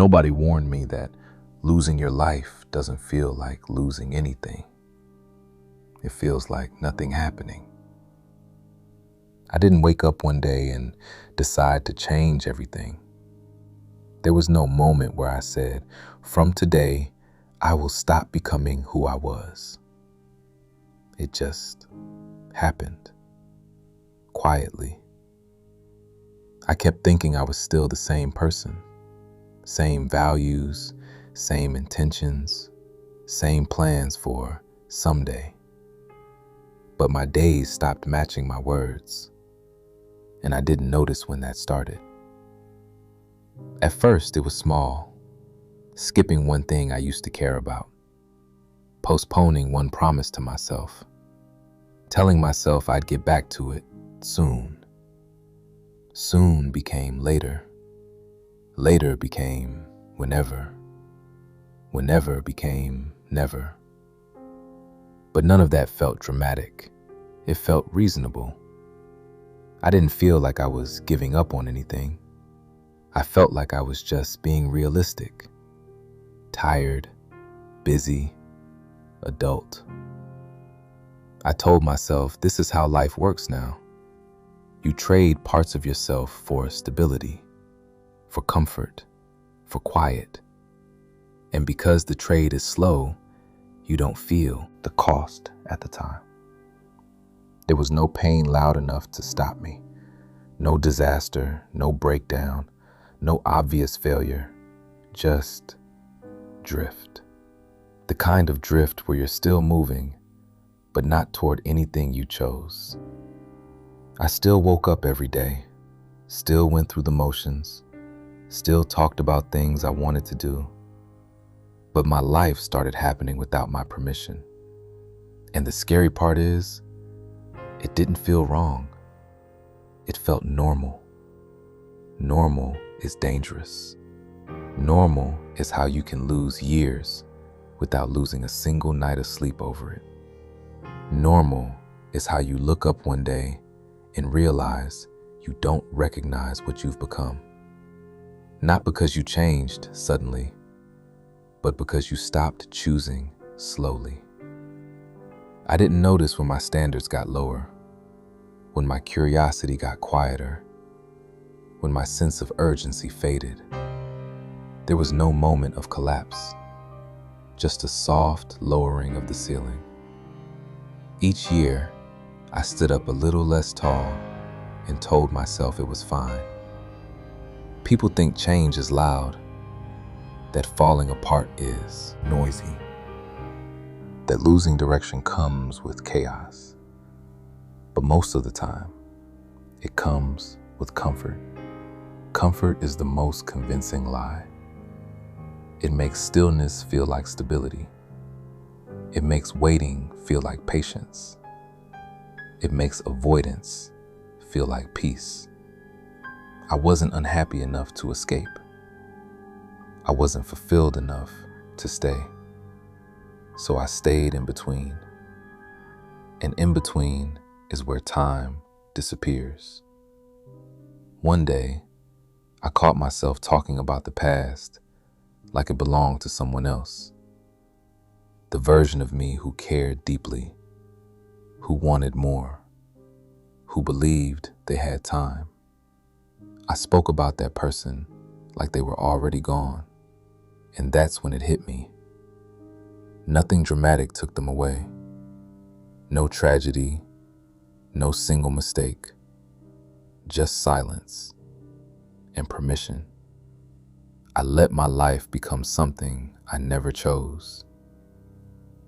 Nobody warned me that losing your life doesn't feel like losing anything. It feels like nothing happening. I didn't wake up one day and decide to change everything. There was no moment where I said, from today, I will stop becoming who I was. It just happened, quietly. I kept thinking I was still the same person, same values, same intentions, same plans for someday. But my days stopped matching my words, and I didn't notice when that started. At first, it was small, skipping one thing I used to care about, postponing one promise to myself, telling myself I'd get back to it soon. Soon became later. Later became whenever. Whenever became never. But none of that felt dramatic. It felt reasonable. I didn't feel like I was giving up on anything. I felt like I was just being realistic. Tired, busy, adult. I told myself, this is how life works now. You trade parts of yourself for stability, for comfort, for quiet. And because the trade is slow, you don't feel the cost at the time. There was no pain loud enough to stop me. No disaster, no breakdown, no obvious failure. Just drift. The kind of drift where you're still moving, but not toward anything you chose. I still woke up every day, still went through the motions, still talked about things I wanted to do. But my life started happening without my permission. And the scary part is, it didn't feel wrong. It felt normal. Normal is dangerous. Normal is how you can lose years without losing a single night of sleep over it. Normal is how you look up one day and realize you don't recognize what you've become. Not because you changed suddenly, but because you stopped choosing slowly. I didn't notice when my standards got lower, when my curiosity got quieter, when my sense of urgency faded. There was no moment of collapse, just a soft lowering of the ceiling. Each year, I stood up a little less tall and told myself it was fine. People think change is loud, that falling apart is noisy, that losing direction comes with chaos. But most of the time, it comes with comfort. Comfort is the most convincing lie. It makes stillness feel like stability. It makes waiting feel like patience. It makes avoidance feel like peace. I wasn't unhappy enough to escape. I wasn't fulfilled enough to stay. So I stayed in between. And in between is where time disappears. One day, I caught myself talking about the past like it belonged to someone else. The version of me who cared deeply, who wanted more, who believed they had time. I spoke about that person like they were already gone, and that's when it hit me. Nothing dramatic took them away. No tragedy, no single mistake, just silence and permission. I let my life become something I never chose.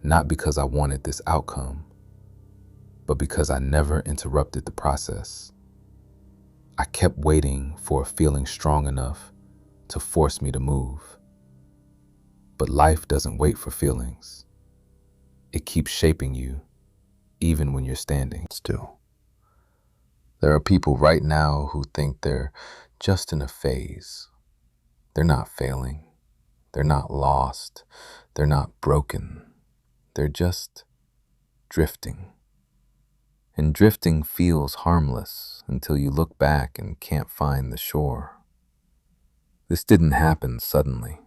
Not because I wanted this outcome, but because I never interrupted the process. I kept waiting for a feeling strong enough to force me to move. But life doesn't wait for feelings. It keeps shaping you, even when you're standing still. There are people right now who think they're just in a phase. They're not failing. They're not lost. They're not broken. They're just drifting. And drifting feels harmless until you look back and can't find the shore. This didn't happen suddenly.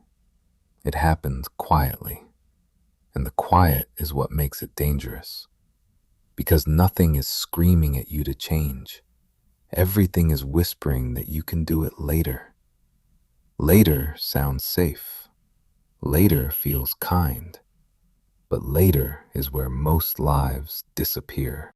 It happened quietly. And the quiet is what makes it dangerous. Because nothing is screaming at you to change. Everything is whispering that you can do it later. Later sounds safe. Later feels kind. But later is where most lives disappear.